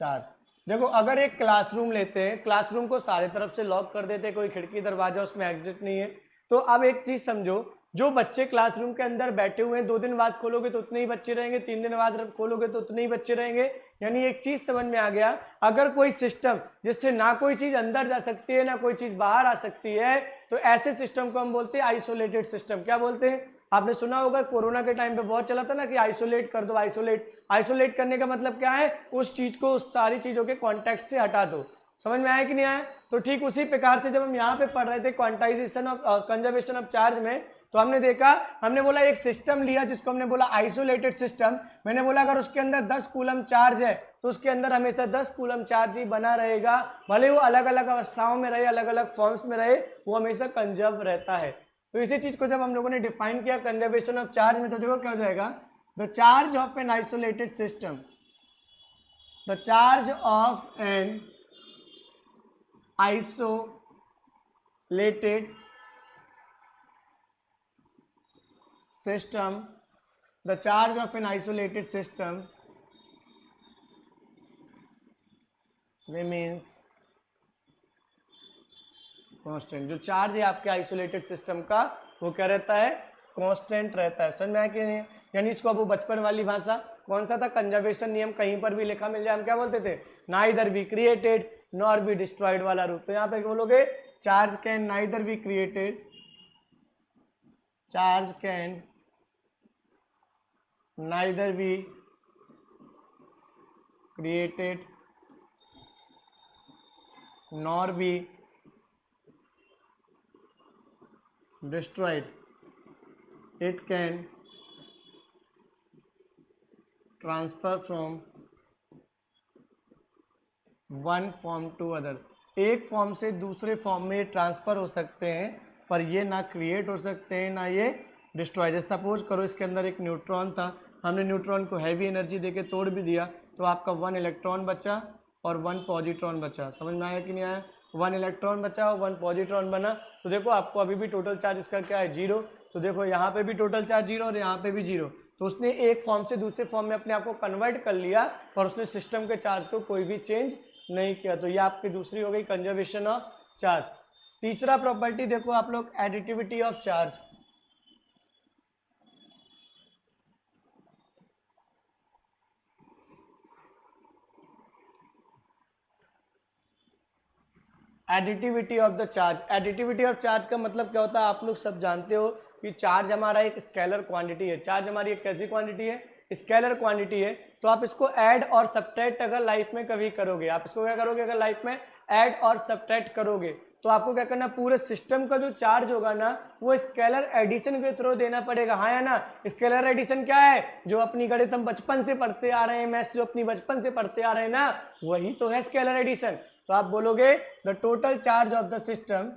charge, देखो अगर एक क्लासरूम लेते हैं, क्लासरूम को सारे तरफ से लॉक कर देते हैं, कोई खिड़की दरवाजा उसमें एग्जिट नहीं है, तो अब एक चीज समझो, जो बच्चे क्लासरूम के अंदर बैठे हुए हैं 2 दिन बाद खोलोगे तो उतने ही बच्चे रहेंगे, 3 दिन बाद खोलोगे तो उतने ही बच्चे रहेंगे। यानी एक चीज समझ में आ गया, अगर कोई सिस्टम जिससे ना कोई चीज अंदर जा सकती है ना कोई चीज बाहर आ सकती है, तो ऐसे सिस्टम को हम बोलते हैं आइसोलेटेड सिस्टम। क्या बोलते हैं? आपने सुना होगा कोरोना के टाइम पे बहुत चला था ना कि आइसोलेट कर दो, आइसोलेट करने का मतलब क्या है, उस चीज को उस सारी चीजों के कॉन्टेक्ट से हटा दो। समझ में आया कि नहीं आया? तो ठीक उसी प्रकार से जब हम यहाँ पे पढ़ रहे थे quantization of conservation of charge में, तो हमने देखा, हमने बोला एक सिस्टम लिया जिसको हमने बोला आइसोलेटेड सिस्टम। मैंने बोला अगर उसके अंदर 10 कूलम चार्ज है तो उसके अंदर हमेशा 10 कूलम चार्ज ही बना रहेगा, भले वो अलग अलग अवस्थाओं में रहे, अलग अलग फॉर्म्स में रहे, वो हमेशा कंजर्व रहता है। तो इसी चीज को जब हम लोगों ने डिफाइन किया कंजर्वेशन ऑफ चार्ज में, तो देखो क्या हो जाएगा, the charge of an isolated system, the charge of an isolated system, the charge of an isolated system remains constant। जो चार्ज है आपके आइसोलेटेड सिस्टम का वो क्या रहता है, कांस्टेंट रहता है। समझ में आया कि नहीं? यानी इसको अब वो बचपन वाली भाषा कौन सा था, कंजर्वेशन नियम कहीं पर भी लिखा मिल जाए हम क्या बोलते थे, neither be created nor be destroyed वाला रूप। तो यहाँ पे बोलोगे charge can neither be created, charge can neither be created nor be destroyed, it can transfer from one form to other। एक फॉर्म से दूसरे फॉर्म में ट्रांसफर हो सकते हैं, पर ये ना क्रिएट हो सकते हैं ना ये डिस्ट्रॉय। जैसे सपोज करो इसके अंदर एक न्यूट्रॉन था, हमने न्यूट्रॉन को हैवी एनर्जी देके तोड़ भी दिया, तो आपका 1 इलेक्ट्रॉन बचा और 1 पॉजिट्रॉन बचा। समझ में आया कि नहीं आया? 1 इलेक्ट्रॉन बचा और 1 पॉजिट्रॉन बना। तो देखो आपको अभी भी टोटल चार्ज इसका क्या है, 0। तो देखो यहाँ पे भी टोटल चार्ज 0 और यहाँ पे भी 0। तो उसने एक फॉर्म से दूसरे फॉर्म में अपने आप को कन्वर्ट कर लिया और उसने सिस्टम के चार्ज को कोई भी चेंज नहीं किया। तो ये आपकी दूसरी हो गई कंजर्वेशन ऑफ चार्ज। तीसरा प्रॉपर्टी देखो आप लोग, additivity of charge. Additivity of the charge. Additivity of charge का मतलब क्या होता है, आप लोग सब जानते हो कि चार्ज हमारा एक स्केलर क्वांटिटी है। चार्ज हमारी एक कैसी क्वांटिटी है, स्केलर क्वांटिटी है। तो आप इसको ऐड और सब्ट्रैक्ट अगर लाइफ में कभी करोगे, आप इसको क्या करोगे, अगर लाइफ में ऐड और सब्ट्रैक्ट करोगे, तो आपको क्या करना, पूरे सिस्टम का जो चार्ज होगा ना वो स्केलर एडिशन के थ्रू देना पड़ेगा। हाँ या ना? स्केलर एडिशन क्या है, जो अपनी गणित हम बचपन से पढ़ते आ रहे हैं, मैथ्स जो अपनी बचपन से पढ़ते आ रहे हैं ना, वही तो है स्केलर एडिशन। तो आप बोलोगे the total charge of the system,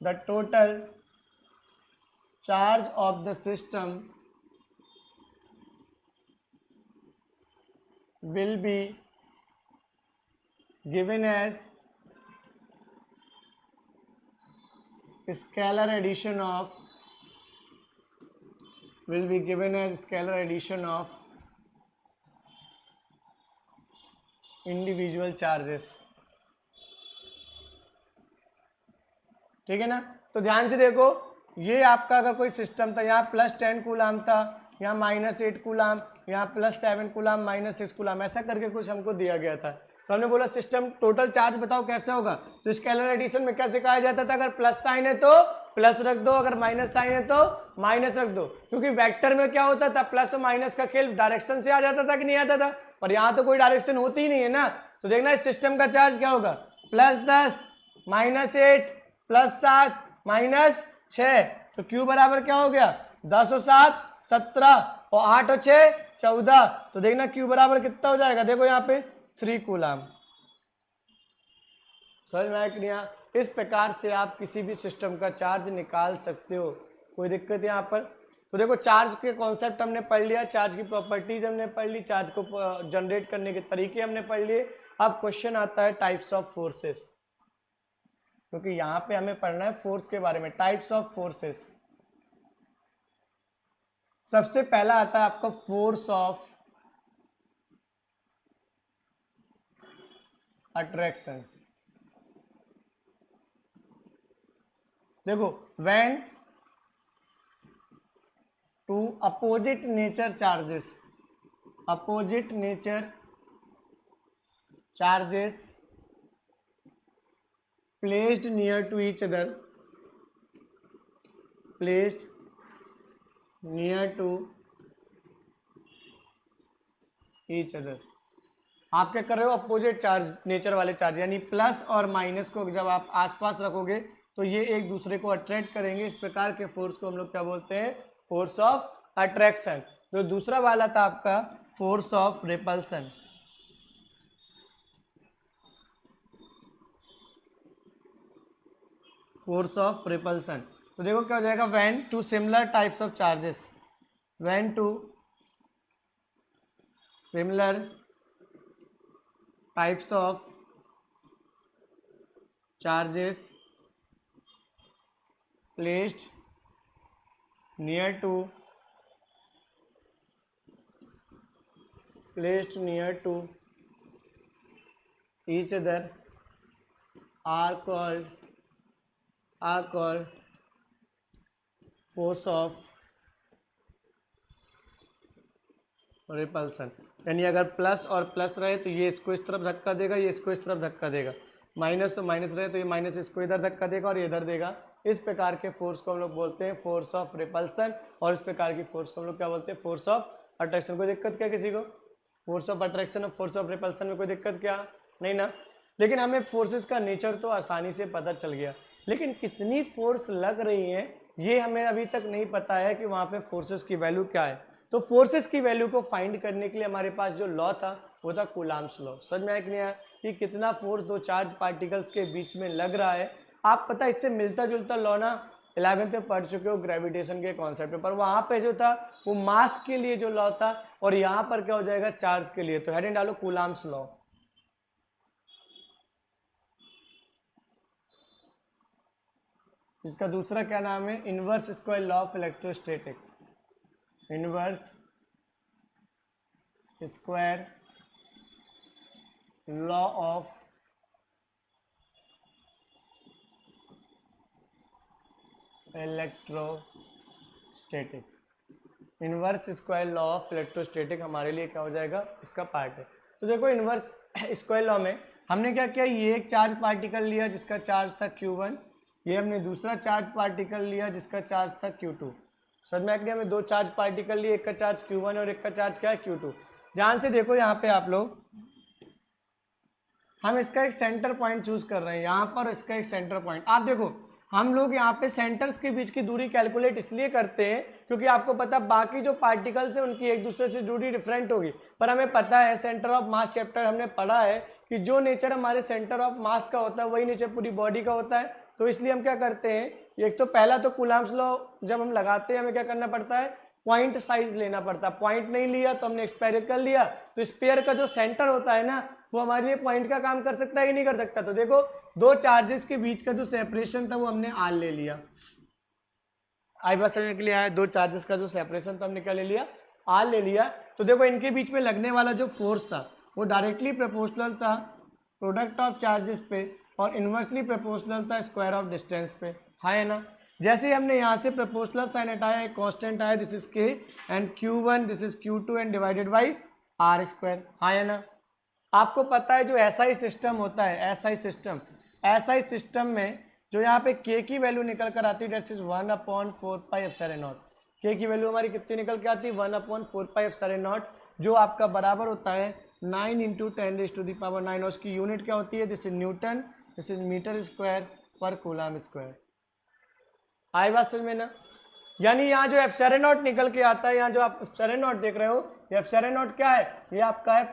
the total charge of the system will be given as scalar addition of will be given as scalar addition of individual charges। ठीक है ना। तो ध्यान से देखो, ये आपका अगर कोई सिस्टम था, यहाँ +10 कूलाम था, यहाँ -8 कूलाम, यहाँ +7 कूलाम, -6 कूलाम, ऐसा करके कुछ हमको दिया गया था। तो हमने बोला सिस्टम टोटल चार्ज बताओ कैसे होगा। तो स्केलर एडिशन में क्या सिखाया जाता था, अगर प्लस साइन है तो प्लस रख दो, अगर माइनस साइन है तो माइनस रख दो, क्योंकि वेक्टर में क्या होता था, प्लस और माइनस का खेल डायरेक्शन से आ जाता था कि नहीं आता था, और यहाँ तो कोई डायरेक्शन होती ही नहीं है ना। तो देखना इस सिस्टम का चार्ज क्या होगा, +10 -8 +7 -6, तो Q बराबर क्या हो गया, 10 और 7 17 और 8 और 6 14। तो देखना Q बराबर कितना हो जाएगा, देखो यहाँ पे 3 कूलाम। समझ में आया कि नहीं? इस प्रकार से आप किसी भी सिस्टम का चार्ज निकाल सकते हो, कोई दिक्कत यहाँ पर। तो देखो चार्ज के कॉन्सेप्ट हमने पढ़ लिया, चार्ज की प्रॉपर्टीज हमने पढ़ ली, चार्ज को जनरेट करने के तरीके हमने पढ़ लिए। अब क्वेश्चन आता है टाइप्स ऑफ फोर्सेस, क्योंकि यहाँ पे हमें पढ़ना है फोर्स के बारे में, टाइप्स ऑफ फोर्सेस। सबसे पहला आता है आपका फोर्स ऑफ अट्रैक्शन। देखो when two opposite nature charges, opposite nature charges placed near to each other, placed near to each other। आप क्या कर रहे हो, अपोजिट चार्ज नेचर वाले चार्ज, यानी प्लस और माइनस को जब आप आसपास रखोगे तो ये एक दूसरे को अट्रैक्ट करेंगे। इस प्रकार के फोर्स को हम लोग क्या बोलते हैं, फोर्स ऑफ अट्रैक्शन। तो दूसरा वाला था आपका force of repulsion. Force of repulsion, तो देखो क्या हो जाएगा, when two similar types of charges, when two similar types of charges placed near to each other are called force of repulsion. यानी अगर प्लस और प्लस रहे तो ये इसको इस तरफ धक्का देगा, ये इसको इस तरफ धक्का देगा, माइनस और माइनस रहे तो ये माइनस इसको इधर धक्का देगा और ये इधर देगा। इस प्रकार के फोर्स को हम लोग बोलते हैं फोर्स ऑफ रिपल्सन, और इस प्रकार की फोर्स को हम लोग क्या बोलते हैं, फोर्स ऑफ अट्रैक्शन। कोई दिक्कत क्या किसी को, फोर्स ऑफ अट्रैक्शन और फोर्स ऑफ रिपल्सन में कोई दिक्कत क्या, नहीं ना। लेकिन हमें फोर्सेस का नेचर तो आसानी से पता चल गया, लेकिन कितनी फोर्स लग रही है ये हमें अभी तक नहीं पता है कि वहाँ पे फोर्सेस की वैल्यू क्या है। तो फोर्सेस की वैल्यू को फाइंड करने के लिए हमारे पास जो लॉ था वो था कूलाम्स लॉ। समझ में आया कि नहीं आया, कि कितना फोर्स दो चार्ज पार्टिकल्स के बीच में लग रहा है। आप पता इससे मिलता जुलता लॉ ना 11th में पढ़ चुके हो ग्रेविटेशन के कॉन्सेप्ट में, पर वहाँ पे जो था वो मास के लिए जो लॉ था, और यहाँ पर क्या हो जाएगा, चार्ज के लिए। तो हेडिंग डालो कूलाम्स लॉ। इसका दूसरा क्या नाम है, inverse square law of electrostatic, inverse square law of electrostatic. Inverse square law of electrostatic हमारे लिए क्या हो जाएगा, इसका पार्ट है। तो देखो इनवर्स स्क्वायर लॉ में हमने क्या किया, ये एक चार्ज पार्टिकल लिया जिसका चार्ज था Q1, ये हमने दूसरा चार्ज पार्टिकल लिया जिसका चार्ज था Q2। समझ में आ गया, हमें दो चार्ज पार्टिकल लिए, एक का चार्ज Q1 और एक का चार्ज क्या है, Q2। ध्यान से देखो यहाँ पे आप लोग, हम इसका एक सेंटर पॉइंट चूज कर रहे हैं यहाँ पर, इसका एक सेंटर पॉइंट। आप देखो हम लोग यहाँ पे सेंटर्स के बीच की दूरी कैलकुलेट इसलिए करते हैं क्योंकि आपको पता बाकी जो पार्टिकल्स है उनकी एक दूसरे से दूरी डिफरेंट होगी, पर हमें पता है सेंटर ऑफ मास चैप्टर हमने पढ़ा है कि जो नेचर हमारे सेंटर ऑफ मास का होता है वही नेचर पूरी बॉडी का होता है। तो इसलिए हम क्या करते हैं, एक तो पहला तो कूलाम्स लॉ जब हम लगाते हैं हमें क्या करना पड़ता है, पॉइंट साइज लेना पड़ता है। पॉइंट नहीं लिया तो हमने स्पेरिकल लिया, तो स्पेयर का जो सेंटर होता है ना वो हमारे लिए पॉइंट का काम कर सकता है कि नहीं कर सकता। तो देखो दो चार्जेस के बीच का जो सेपरेशन था वो हमने आर ले लिया। आई बात समझने के लिए आया, दो चार्जेस का जो सेपरेशन था हमने क्या ले लिया, आर ले लिया। तो देखो इनके बीच में लगने वाला जो फोर्स था वो डायरेक्टली प्रोपोर्शनल था प्रोडक्ट ऑफ चार्जेस पे और इन्वर्सली प्रोपोर्शनल था स्क्वायर ऑफ डिस्टेंस पे, हाँ है ना। जैसे ही हमने यहाँ से प्रोपोर्शनल साइन हटाया, एक कांस्टेंट आया, this is K and Q1 this is Q2 and divided by R square, हाँ है ना। आपको पता है जो एसआई सिस्टम होता है, एसआई सिस्टम में जो यहाँ पे k की वैल्यू निकल कर आती है दैट इज 1/4πε0। k की वैल्यू हमारी कितनी निकल के आती है 1/4πε0, जो आपका बराबर होता है 9 × 10⁻⁹ और उसकी यूनिट क्या होती है, this is newton, this is metre square per coulomb square. आई बात समझ में ना। यानी यहाँ जो ε0 निकल के आता है, यहाँ जो आप ε0 देख रहे हो, ये ε0 क्या है, ये आपका है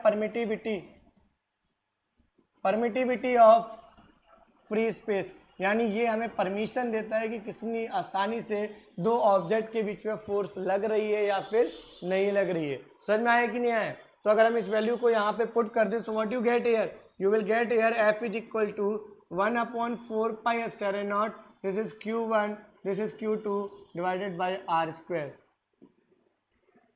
परमिटिविटी ऑफ फ्री स्पेस। यानी ये हमें परमिशन देता है कि कितनी आसानी से दो ऑब्जेक्ट के बीच में फोर्स लग रही है या फिर नहीं लग रही है। समझ में आया कि नहीं आया। तो अगर हम इस वैल्यू को यहाँ पे पुट कर दें तो what you get here, you will get here F is equal to 1/4πε0, this is Q1 this is Q2 divided by R square.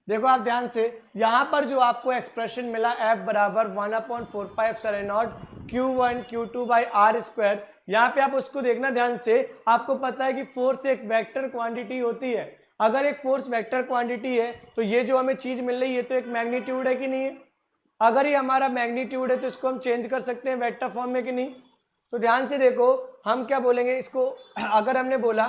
देखो आप ध्यान से, यहाँ पर जो आपको एक्सप्रेशन मिला F बराबर 1/4πε0 Q1 Q2 by R square, यहाँ पे आप उसको देखना ध्यान से। आपको पता है कि फोर्स एक वेक्टर क्वांटिटी होती है। अगर एक फोर्स वेक्टर क्वांटिटी है तो ये जो हमें चीज मिल रही है तो एक मैग्नीट्यूड है कि नहीं है। अगर ये हमारा मैग्नीट्यूड है तो इसको हम चेंज कर सकते हैं वेक्टर फॉर्म में कि नहीं। तो ध्यान से देखो हम क्या बोलेंगे इसको, अगर हमने बोला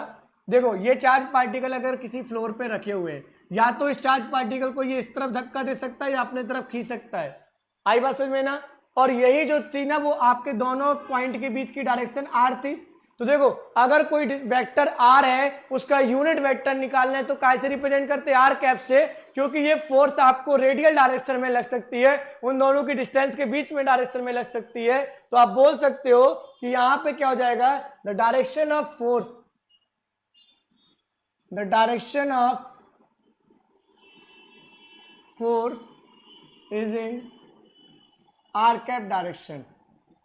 देखो ये चार्ज पार्टिकल अगर किसी फ्लोर पे रखे हुए हैं, या तो इस चार्ज पार्टिकल को ये इस तरफ धक्का दे सकता है या अपने तरफ खींच सकता है। आई बात समझ में ना। और यही जो थी ना वो आपके दोनों पॉइंट के बीच की डायरेक्शन आर थी। तो देखो अगर कोई वेक्टर आर है उसका यूनिट वेक्टर निकालना है तो कैसे रिप्रेजेंट करते हैं, आर कैप से, क्योंकि ये फोर्स आपको रेडियल डायरेक्शन में लग सकती है, उन दोनों की डिस्टेंस के बीच में डायरेक्शन में लग सकती है। तो आप बोल सकते हो कि यहां पे क्या हो जाएगा, the direction of force is in are cap direction,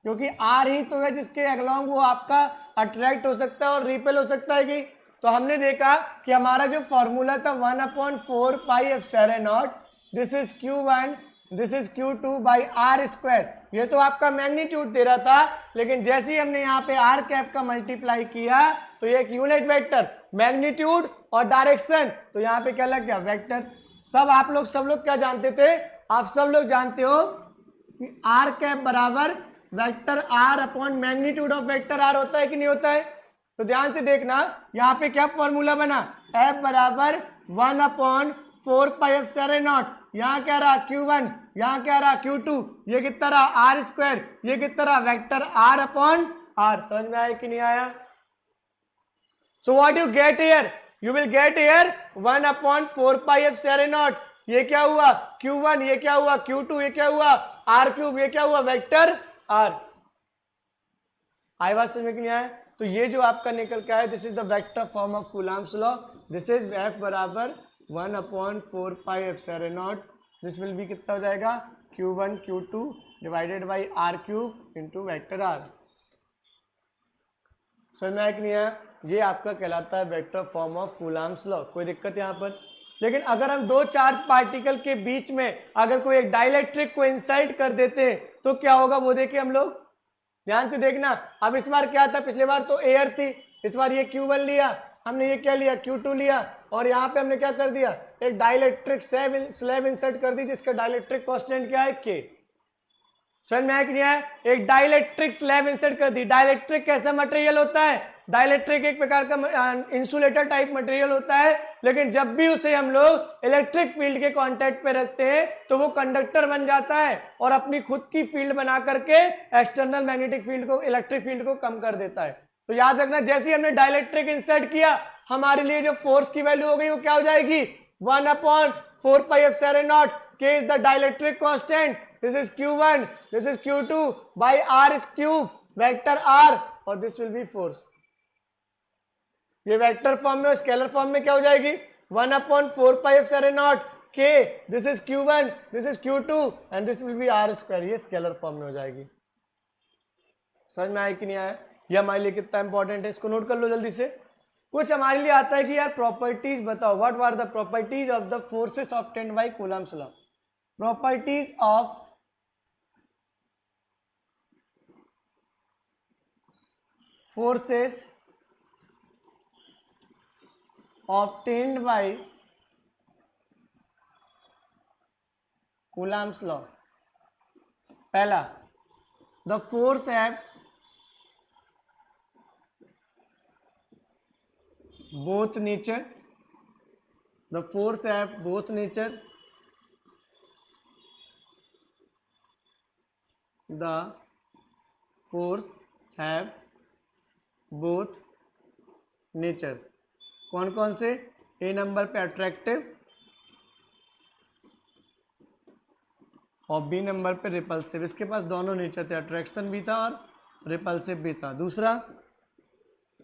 क्योंकि आर ही तो है जिसके अलोंग वो आपका अट्रैक्ट हो सकता है और रिपेल हो सकता है कि। तो हमने देखा कि हमारा जो फॉर्मूला था 1/4πε0, this is Q1 this is Q2 by R square, ये तो आपका मैग्नीट्यूड दे रहा था। लेकिन जैसे ही हमने यहाँ पे आर कैप का मल्टीप्लाई किया तो ये एक यूनिट वेक्टर, मैग्नीट्यूड और डायरेक्शन, तो यहाँ पे क्या लग गया वेक्टर। सब लोग क्या जानते थे, आप सब लोग जानते हो कि आर कैप बराबर vector R upon magnitude of vector R होता है कि नहीं होता है। तो ध्यान से देखना यहाँ पे क्या फॉर्मूला बना, F बराबर 1/4πε0, यहाँ क्या रहा Q1, यहाँ क्या रहा Q2, ये कितना रहा आर स्क्वायर, ये कितना रहा वेक्टर आर अपॉन आर। समझ में आया कि नहीं आया। So what you get here, you will get here 1/4πε0, ये क्या हुआ Q1, ये क्या हुआ Q2, ये क्या हुआ आर क्यूब, ये क्या हुआ वेक्टर आर। आई बात समझ में नहीं आया। तो ये जो आपका निकल के आया, this is the vector form of Coulomb's law, this is F बराबर 1/4πε0, दिस विल बी कितना हो जाएगा Q1 Q2 divided by R cube into vector R. समझ में आया कि नहीं आया। ये आपका कहलाता है vector form of Coulomb's law. कोई दिक्कत यहाँ पर। लेकिन अगर हम दो चार्ज पार्टिकल के बीच में अगर कोई एक डाइलेक्ट्रिक को इंसर्ट कर देते हैं तो क्या होगा वो देखें हम लोग, ध्यान से देखना। अब इस बार क्या था, पिछले बार तो एयर थी, इस बार ये Q1 लिया हमने, ये क्या लिया Q2 लिया, और यहाँ पे हमने क्या कर दिया एक डाइलेक्ट्रिक स्लैब इंसर्ट कर दी जिसका डाइलेक्ट्रिक कांस्टेंट क्या है K। समझ में आया कि नहीं आया। एक डाइलेक्ट्रिक स्लैब इंसर्ट कर दी। डाइलेक्ट्रिक कैसा मटेरियल होता है, डाइलेक्ट्रिक एक प्रकार का इंसुलेटर टाइप मटेरियल होता है, लेकिन जब भी उसे हम लोग इलेक्ट्रिक फील्ड के कांटेक्ट पे रखते हैं तो वो कंडक्टर बन जाता है और अपनी खुद की फील्ड बना करके एक्सटर्नल मैग्नेटिक फील्ड को, इलेक्ट्रिक फील्ड को कम कर देता है। तो याद रखना जैसे ही हमने डाइलेक्ट्रिक इंसर्ट किया हमारे लिए जो फोर्स की वैल्यू हो गई वो क्या हो जाएगी 1/4πε0, K is the dielectric constant, this is Q1 this is Q2 by R cube vector R, और दिस विल बी फोर्स। ये वेक्टर फॉर्म में और स्केलर फॉर्म में क्या हो जाएगी, 1/4πε0 k, this is q1, this is q2 and this will B r square. ये scalar form में हो जाएगी। समझ में आया कि नहीं आया? ये हमारे लिए कितना इंपॉर्टेंट है, इसको नोट कर लो जल्दी से। कुछ हमारे लिए आता है कि यार प्रॉपर्टीज बताओ, what are the properties of the forces obtained by Coulomb's law. Properties of forces obtained by Coulomb's law। पहला, the force have both nature, the force have both nature, the force have both nature. कौन कौन से? ए number पे attractive और B number पे repulsive. इसके पास दोनों nature थे, अट्रैक्शन भी था और रिपल्सिव भी था। दूसरा,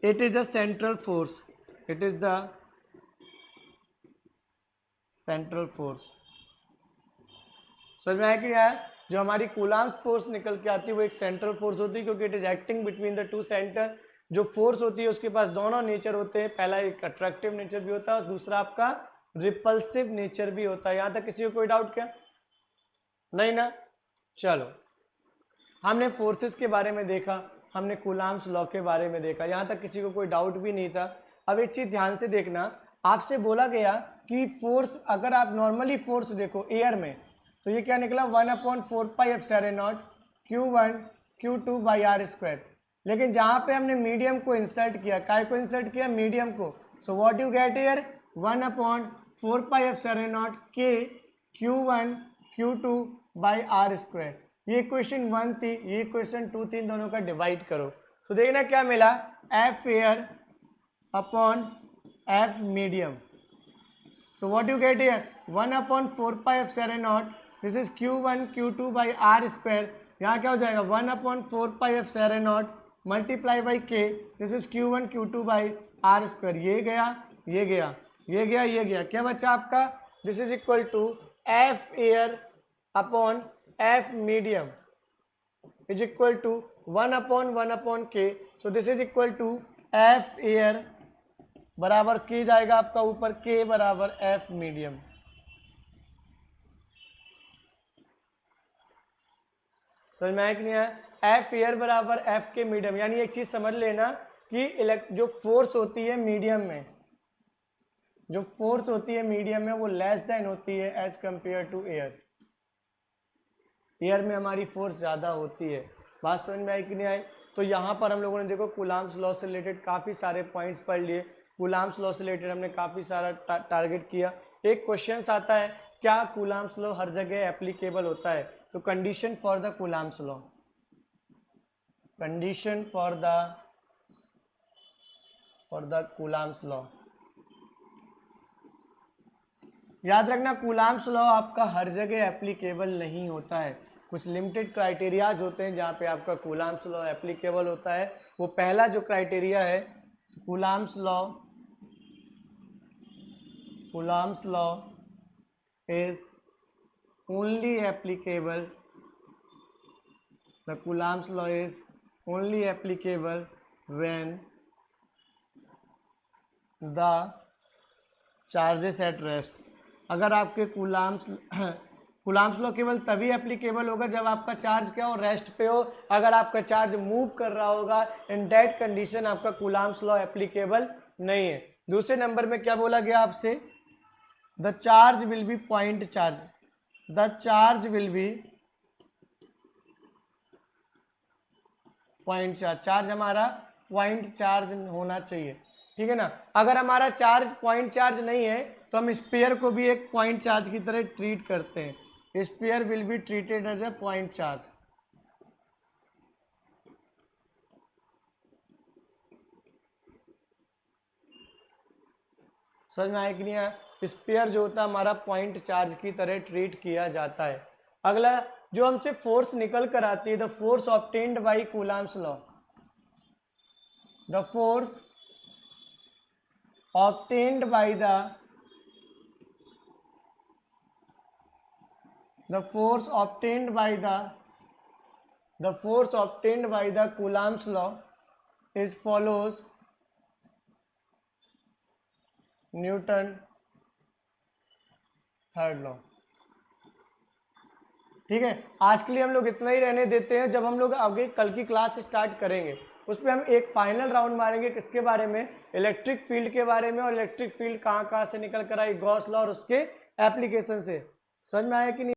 it is a central force, it is the central force. समझ में आया कि यार जो हमारी कूलम्ब्स फोर्स निकल के आती है वो एक सेंट्रल फोर्स होती है, क्योंकि it is acting between the two centre. जो फोर्स होती है उसके पास दोनों नेचर होते हैं, पहला एक अट्रैक्टिव नेचर भी होता है और दूसरा आपका रिपल्सिव नेचर भी होता है। यहां तक किसी को कोई डाउट क्या? नहीं ना? चलो, हमने फोर्सेस के बारे में देखा, हमने कूलम्ब्स लॉ के बारे में देखा, यहां तक किसी को कोई डाउट भी नहीं था। अब एक चीज ध्यान से देखना, आपसे बोला गया कि फोर्स, अगर आप नॉर्मली फोर्स देखो एयर में तो ये क्या निकला 1/4πε0 q1 q2 by R square. लेकिन जहां पे हमने मीडियम को इंसर्ट किया, काय को इंसर्ट किया? मीडियम को। So what you get here 1/4πε0 k q1 q2 by R square. ये क्वेश्चन 1 थी, ये क्वेश्चन 2 थी, इन दोनों का डिवाइड करो तो देखना क्या मिला, F air upon F medium. So what you get here 1/4πε0, this is q1 q2 by r square। यहाँ क्या हो जाएगा 1/4πε0 multiply by k, this is q1 q2 by r square. ये गया, ये गया, ये गया, ये गया, क्या बच्चा आपका? This is equal to F air upon F medium is equal to 1/1/k। So this is equal to F air बराबर के जाएगा आपका ऊपर के बराबर एफ मीडियम। समझ में आया कि नहीं आया? एफ एयर बराबर एफ के मीडियम, यानी एक चीज समझ लेना कि जो फोर्स होती है मीडियम में, जो फोर्स होती है मीडियम में वो लेस देन होती है as compare to air. Air में हमारी फोर्स ज़्यादा होती है। बात समझ में आई कि नहीं आई? तो यहाँ पर हम लोगों ने देखो कूलम्ब्स लॉ से रिलेटेड काफ़ी सारे पॉइंट्स पढ़ लिए। कूलम्ब्स लॉ से रिलेटेड हमने काफ़ी सारा टारगेट किया। एक क्वेश्चन आता है, क्या कूलम्ब्स लॉ हर जगह एप्लीकेबल होता है? तो condition for the Coulomb's law, condition for the Coulomb's law. याद रखना कूलम्ब्स लॉ आपका हर जगह एप्लीकेबल नहीं होता है, कुछ लिमिटेड क्राइटेरियाज होते हैं जहाँ पे आपका कूलम्ब्स लॉ एप्लीकेबल होता है। वो पहला जो क्राइटेरिया है, Coulomb's law is only applicable, the Coulomb's law is only applicable when the charges at rest. अगर आपके कूलम्ब्स लॉ केवल तभी एप्लीकेबल होगा जब आपका चार्ज क्या हो, रेस्ट पे हो। अगर आपका चार्ज मूव कर रहा होगा, इन दैट कंडीशन आपका कूलम्ब्स लॉ एप्लीकेबल नहीं है। दूसरे नंबर में क्या बोला गया आपसे, the charge will be point charge, the charge will be point charge, charge हमारा पॉइंट चार्ज होना चाहिए, ठीक है ना। अगर हमारा चार्ज पॉइंट चार्ज नहीं है तो हम स्फीयर को भी एक पॉइंट चार्ज की तरह ट्रीट करते हैं, sphere will be treated as a point charge. समझ में आया कि नहीं आया? स्फीयर जो होता है हमारा पॉइंट चार्ज की तरह ट्रीट किया जाता है। अगला जो हमसे फोर्स निकल कर आती है, the force obtained by Coulomb's law, the force obtained by the the force obtained by the Coulomb's law is follows Newton third law. ठीक है, आज के लिए हम लोग इतना ही रहने देते हैं। जब हम लोग आगे कल की क्लास स्टार्ट करेंगे उस पर हम एक फाइनल राउंड मारेंगे किसके बारे में, इलेक्ट्रिक फील्ड के बारे में, और इलेक्ट्रिक फील्ड कहाँ कहाँ से निकल कर आई, गॉस लॉ और उसके एप्लीकेशन से। समझ में आया कि नहीं?